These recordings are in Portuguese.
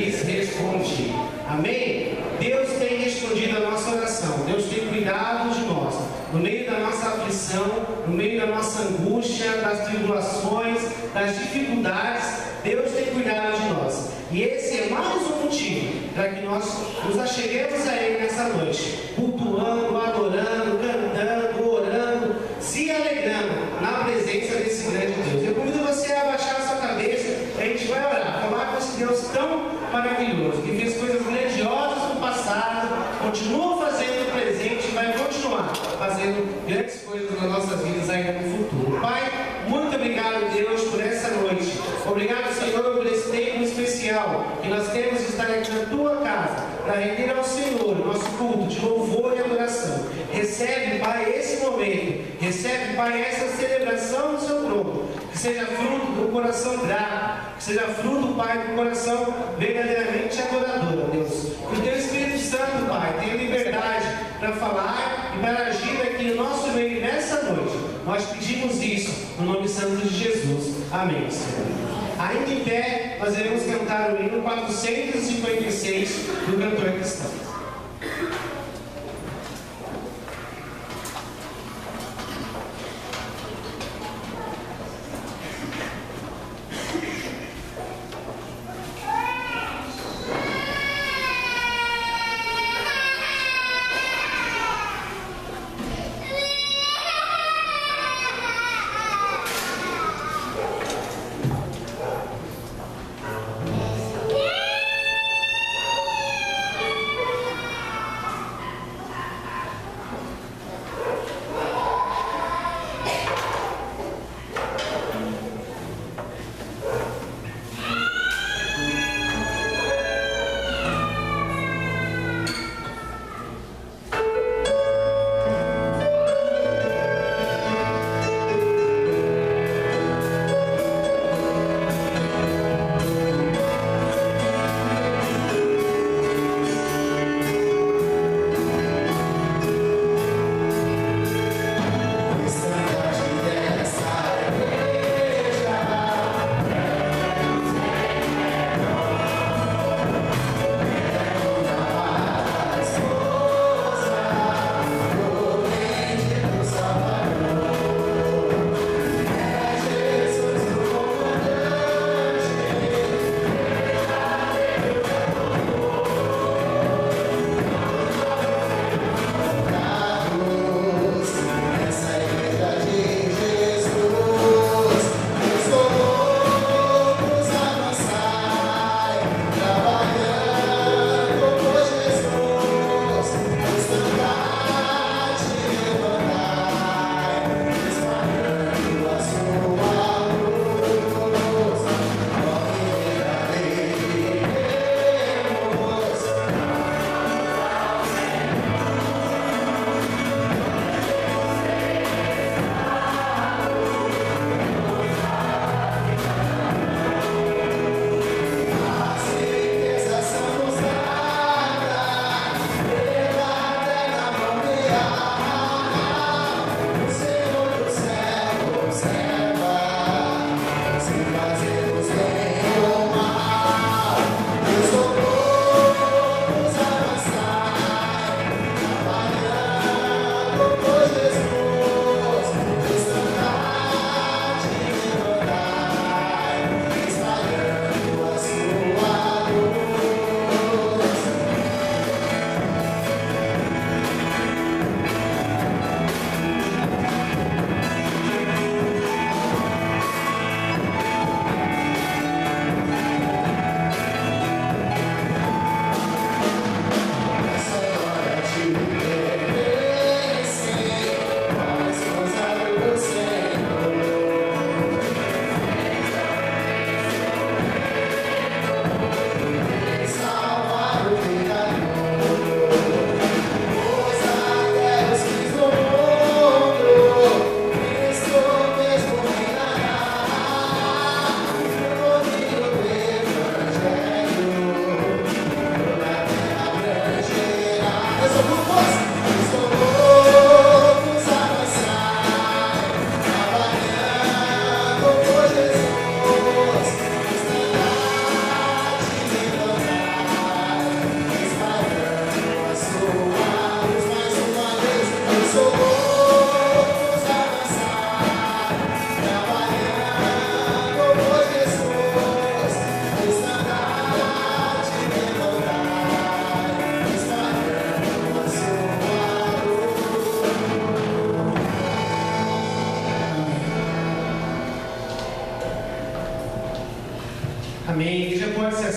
lhes responde. Amém? Deus tem respondido a nossa oração. Deus tem cuidado de nós. No meio da nossa aflição, no meio da nossa angústia, das tribulações, das dificuldades, Deus tem cuidado de nós. E esse é mais um motivo para que nós nos acheguemos a Ele nessa noite, cultuando, adorando, cantando, orando, se alegrando na presença desse grande Deus. Eu convido você a abaixar a sua cabeça e a gente vai orar, falar com esse Deus tão maravilhoso, que fez coisas grandiosas no passado, continua fazendo no presente e vai continuar fazendo grandes coisas nas nossas vidas ainda no futuro. Pai, muito obrigado, Deus, por essa noite. Obrigado, Senhor, por esse tempo especial que nós temos de estar aqui na Tua casa para render ao Senhor o nosso culto de louvor e adoração. Recebe, Pai, esse momento. Recebe, Pai, essa celebração do Seu trono. Que seja fruto do coração grato. Que seja fruto, Pai, do coração verdadeiramente adorador, Deus. Que o Teu Espírito Santo, Pai, tenha liberdade para falar e para agir aqui no nosso meio nessa noite. Nós pedimos isso no nome santo de Jesus. Amém, Senhor. Ainda em pé, nós iremos cantar o hino 456 do cantor cristão.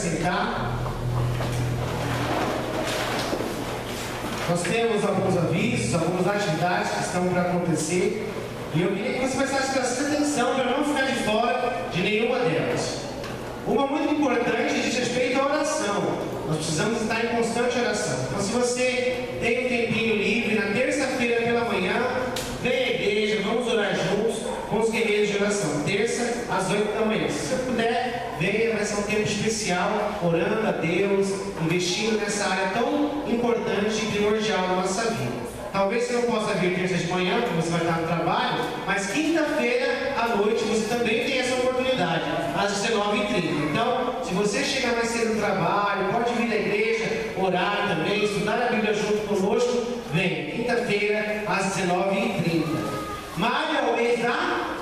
sentar. Nós temos alguns avisos, algumas atividades que estão para acontecer. E eu queria que você prestasse bastante atenção para não ficar de fora de nenhuma delas. Uma muito importante diz respeito à oração. Nós precisamos estar em constante oração. Então, se você tem um tempinho livre, na terça-feira pela manhã, vem à igreja, vamos orar juntos com os guerreiros de oração. Terça, às 8 da manhã. Se você puder, venha, vai ser um tempo especial, orando a Deus, investindo nessa área tão importante e primordial da nossa vida. Talvez você não possa vir terça de manhã, porque você vai estar no trabalho, mas quinta-feira à noite você também tem essa oportunidade, às 19h30. Então, se você chegar mais cedo no trabalho, pode vir na igreja, orar também, estudar a Bíblia junto conosco, vem, quinta-feira às 19h30. Maio é o mês da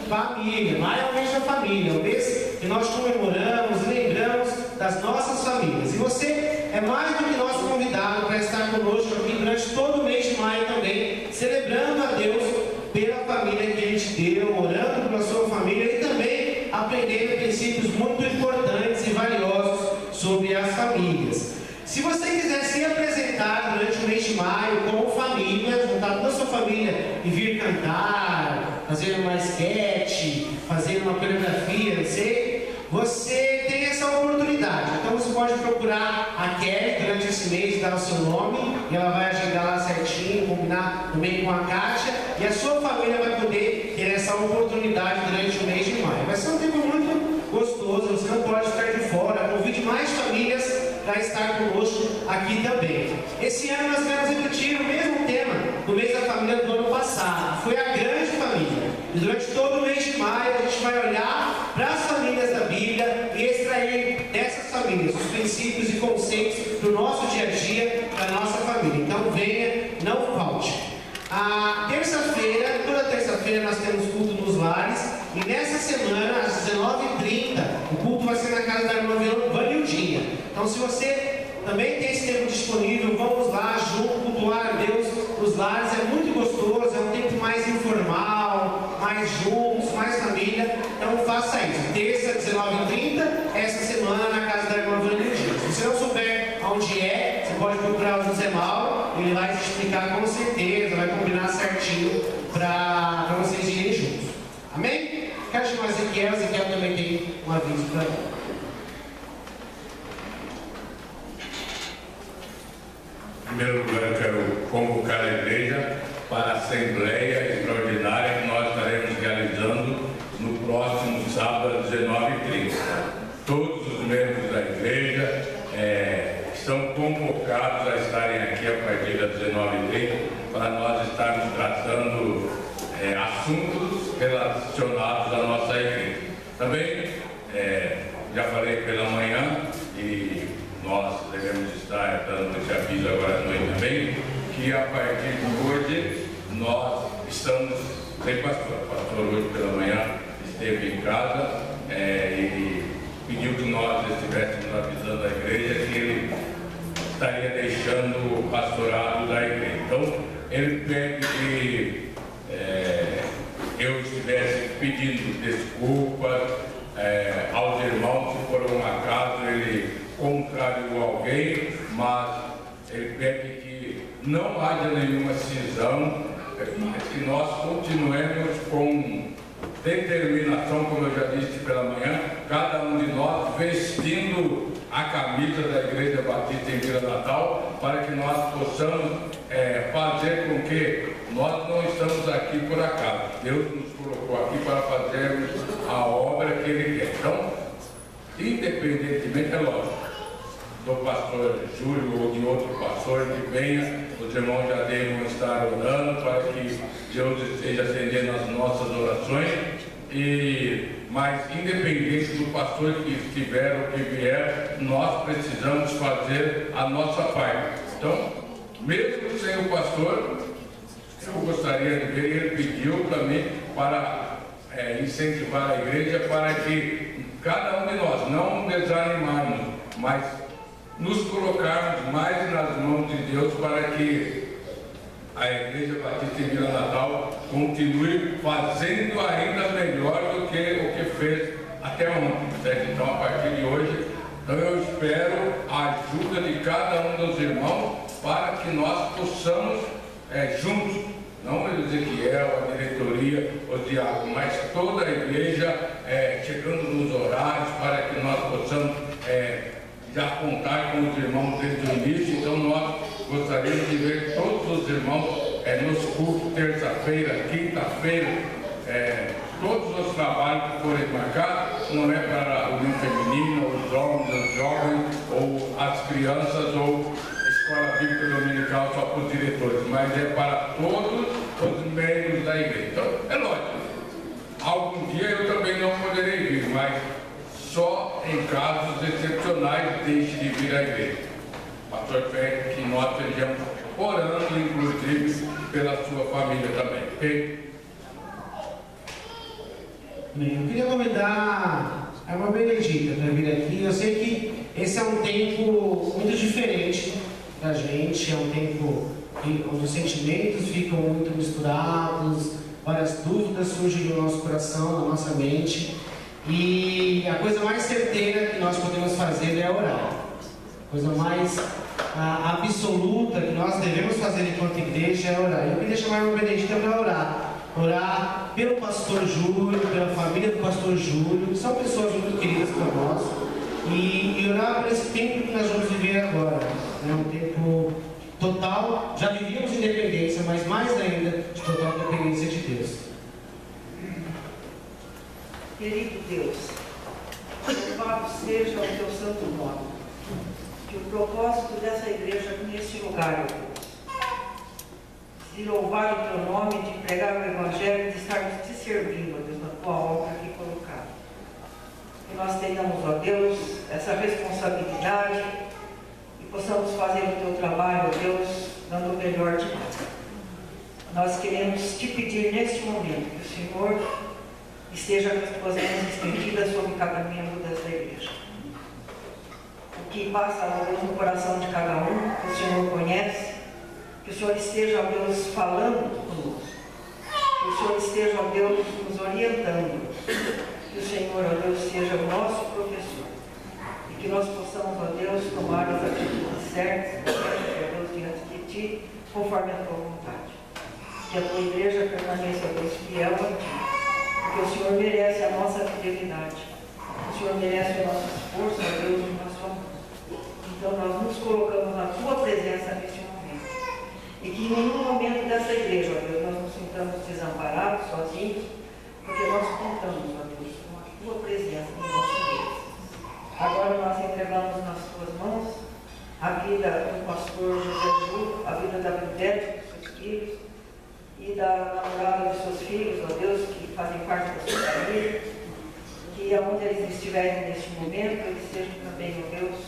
família, maio é o mês da família, é o mês que nós comemoramos, lembramos das nossas famílias. E você é mais do que nosso convidado para estar conosco aqui durante todo o mês de maio também, celebrando a Deus pela família que Ele te deu, orando pela sua família e também aprendendo princípios muito importantes e valiosos sobre as famílias. Se você quiser se apresentar durante o mês de maio como família, juntar toda a sua família e vir cantar, fazer uma sketch, fazer uma coreografia, não sei, você tem essa oportunidade. Então você pode procurar a Kelly durante esse mês, dar o seu nome, e ela vai agendar lá certinho, combinar também com a Kátia, e a sua família vai poder ter essa oportunidade durante o mês de maio. Vai ser um tempo muito gostoso, você não pode ficar de fora. Convide mais famílias para estar conosco aqui também. Esse ano nós queremos repetir o mesmo tema do mês da família do ano passado, foi a grande família. E durante todo o mês de maio a gente vai olhar para as famílias da Bíblia e extrair dessas famílias os princípios e conceitos do nosso dia a dia, da nossa família. Então venha, não falte. A terça-feira, toda terça-feira nós temos culto nos lares, e nessa semana, às 19h30, o culto vai ser na casa da irmã Vanildinha. Então, se você também tem esse tempo disponível, vamos lá junto, cultuar a Deus nos lares. É muito gostoso, é um tempo mais informal, mais juntos, mais família. Então, faça isso. Terça, 19h30, essa semana na casa da irmã Vanildinha. Se você não souber onde é, você pode procurar o José Mauro, ele vai te explicar com certeza, vai combinar certinho para vocês irem juntos. Amém? Quero chamar o Ezequiel também tem um aviso para mim. Em primeiro lugar, eu quero convocar a igreja para a Assembleia Extraordinária que nós estaremos realizando no próximo sábado, às 19h30. Todos os membros da igreja estão convocados a estarem aqui a partir das 19h30 para nós estarmos tratando assuntos relacionados à nossa igreja. Também, já falei pela manhã, e nós devemos estar dando esse aviso agora à noite também, que a partir de hoje nós estamos sem pastor. O pastor hoje pela manhã esteve em casa e pediu que nós estivéssemos avisando a igreja que ele estaria deixando o pastorado da igreja. Então, ele pede que eu estivesse pedindo desculpas aos irmãos se por um acaso ele contrariou alguém, mas ele pede que não haja nenhuma cisão, mas que nós continuemos com determinação, como eu já disse pela manhã, cada um de nós vestindo a camisa da Igreja Batista em Vila Natal, para que nós possamos fazer com que nós não estamos aqui por acaso. Deus nos colocou aqui para fazermos a obra que Ele quer. Então, independentemente, é lógico, do pastor Júlio ou de outro pastor que venha, os irmãos já devam estar orando para que Deus esteja atendendo as nossas orações, mas independente do pastor que estiver ou que vier, nós precisamos fazer a nossa parte. Então, mesmo sem o pastor, eu gostaria de ver, ele pediu para mim para incentivar a igreja para que cada um de nós não desanimarmos, mas nos colocarmos mais nas mãos de Deus para que a Igreja Batista em Vila Natal continue fazendo ainda melhor do que o que fez até ontem. Certo? Então, a partir de hoje, espero a ajuda de cada um dos irmãos para que nós possamos juntos, não o Ezequiel, a diretoria, o diácono, mas toda a igreja chegando nos horários para que nós possamos já contar com os irmãos desde o início. Então nós gostaríamos de ver todos os irmãos nos cultos, terça-feira, quinta-feira, todos os trabalhos que forem marcados, não é para a união feminina, os homens, os jovens, ou as crianças, ou escola bíblica dominical só para os diretores, mas é para todos os membros da igreja. Então, é lógico, algum dia eu também não poderei vir, mas só em casos excepcionais deixe de vir à igreja. Pastor, pede que nós estejamos orando, inclusive, pela sua família também, ok? Bem, eu queria convidar a irmã Benedita para vir aqui. Eu sei que esse é um tempo muito diferente da gente, é um tempo onde os sentimentos ficam muito misturados, várias dúvidas surgem no nosso coração, na nossa mente, e a coisa mais certeira que nós podemos fazer é orar. A coisa mais absoluta que nós devemos fazer enquanto igreja é orar. Eu queria chamar a irmã Benedita para orar pelo pastor Júlio, pela família do pastor Júlio, que são pessoas muito queridas para nós, e orar por esse tempo que nós vamos viver agora. É um tempo total, já vivíamos independência, mas mais ainda de total dependência de Deus. Querido Deus, louvado seja o teu santo nome, que o propósito dessa igreja nesse lugar, de louvar o teu nome, de pregar o Evangelho, de estarmos te servindo, Deus, na tua obra aqui colocada. Que nós tenhamos, ó Deus, essa responsabilidade e possamos fazer o teu trabalho, ó Deus, dando o melhor de nós. Nós queremos te pedir neste momento que o Senhor esteja com as tuas mãos estendidas sobre cada membro desta igreja. O que passa, ó Deus, no coração de cada um, que o Senhor conhece, que o Senhor esteja, ó Deus, falando conosco, que o Senhor esteja, ó Deus, nos orientando, que o Senhor, ó Deus, seja o nosso professor, e que nós possamos, ó Deus, tomar as atitudes certas, ó Deus, diante de Ti, conforme a Tua vontade. Que a Tua igreja permaneça, ó Deus, fiel a Ti, porque o Senhor merece a nossa fidelidade, o Senhor merece o nosso esforço, ó Deus, e o nosso amor. Então nós nos colocamos na Tua presença neste momento, e que em nenhum momento dessa igreja, ó Deus, nós nos sintamos desamparados, sozinhos, porque nós contamos, ó Deus, com a Tua presença no nosso meio. Agora nós entregamos nas Tuas mãos a vida do pastor José Júlio, a vida da Bibete, dos seus filhos, e da namorada dos seus filhos, ó Deus, que fazem parte da sua família, que aonde eles estiverem neste momento, eles estejam também, ó Deus,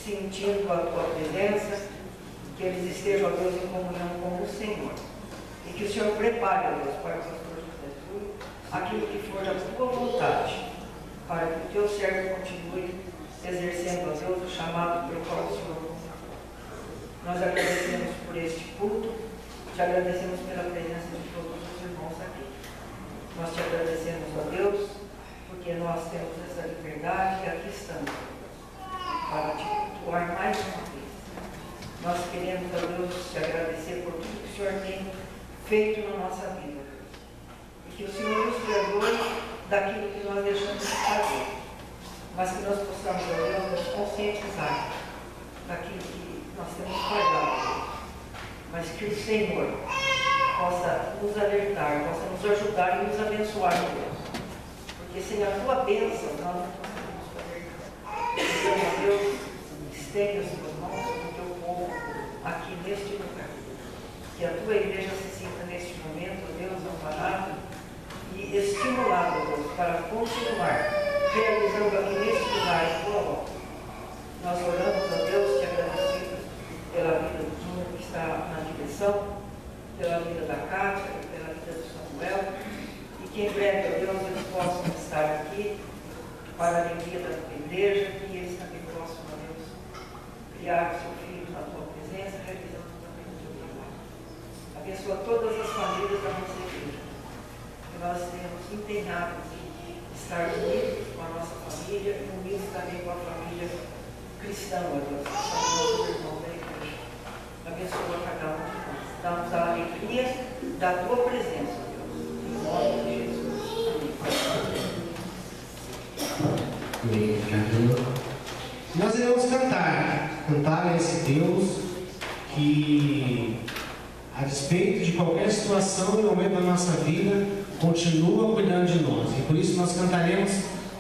sentindo a Tua presença, que eles estejam, ó Deus, em comunhão com o Senhor. E que o Senhor prepare, ó Deus, para o pastor José Júlio, aquilo que for da Tua vontade, para que o Teu servo continue exercendo, ó Deus, o chamado pelo qual o Senhor consagrou. Nós agradecemos por este culto, te agradecemos pela presença de todos os irmãos aqui. Nós te agradecemos, ó Deus, porque nós temos essa liberdade e aqui estamos, para te cultuar mais uma vez. Nós queremos, ó Deus, te agradecer por tudo que o Senhor tem feito na nossa vida. E que o Senhor nos perdoe daquilo que nós deixamos de fazer. Mas que nós possamos, ó Deus, nos conscientizar daquilo que nós temos falhado. Mas que o Senhor possa nos alertar, possa nos ajudar e nos abençoar, Deus. Porque sem a Tua bênção, nós não conseguimos fazer nada. Então, ó Deus, estende as Tuas mãos sobre o Teu povo aqui neste lugar. Que a Tua igreja se sinta neste momento, ó Deus, amparado e estimulado, Deus, para continuar realizando aqui neste lugar a Tua obra. Nós oramos, ó Deus, te agradecemos pela vida do Júnior que está na direção, pela vida da Cátia, pela vida do Samuel, e que em breve, ó Deus, eles possam estar aqui para a alegria da Tua igreja, que eles também possam, ó Deus, criar o seu filho na Tua presença, realizando também o Teu trabalho. Abençoa todas as famílias da nossa igreja, que nós tenhamos empenhados em estar unidos com a nossa família e unidos também com a família cristã, ó Deus, que são nossos irmãos da igreja. Abençoa cada um de nós. Dá-nos a alegria da tua presença, Deus. Em nome de Jesus. Amém. Nós iremos cantar a esse Deus que, a despeito de qualquer situação e momento da nossa vida, continua cuidando de nós. E por isso nós cantaremos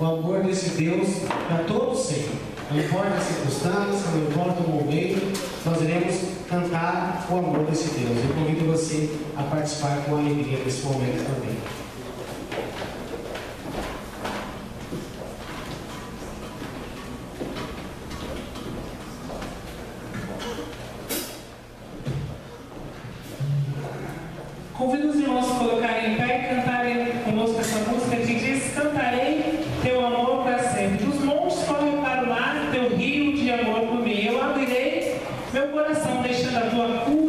o amor desse Deus para todos sempre. Não importa a circunstância, não importa o momento, nós iremos cantar o amor desse Deus. Eu convido você a participar com alegria nesse momento também. Convido os irmãos a colocarem em pé e cantarem conosco essa música que diz: cantarei teu amor para sempre. Dos montes corre para o mar, teu rio de amor por mim. Eu abrirei meu coração, deixando a tua cura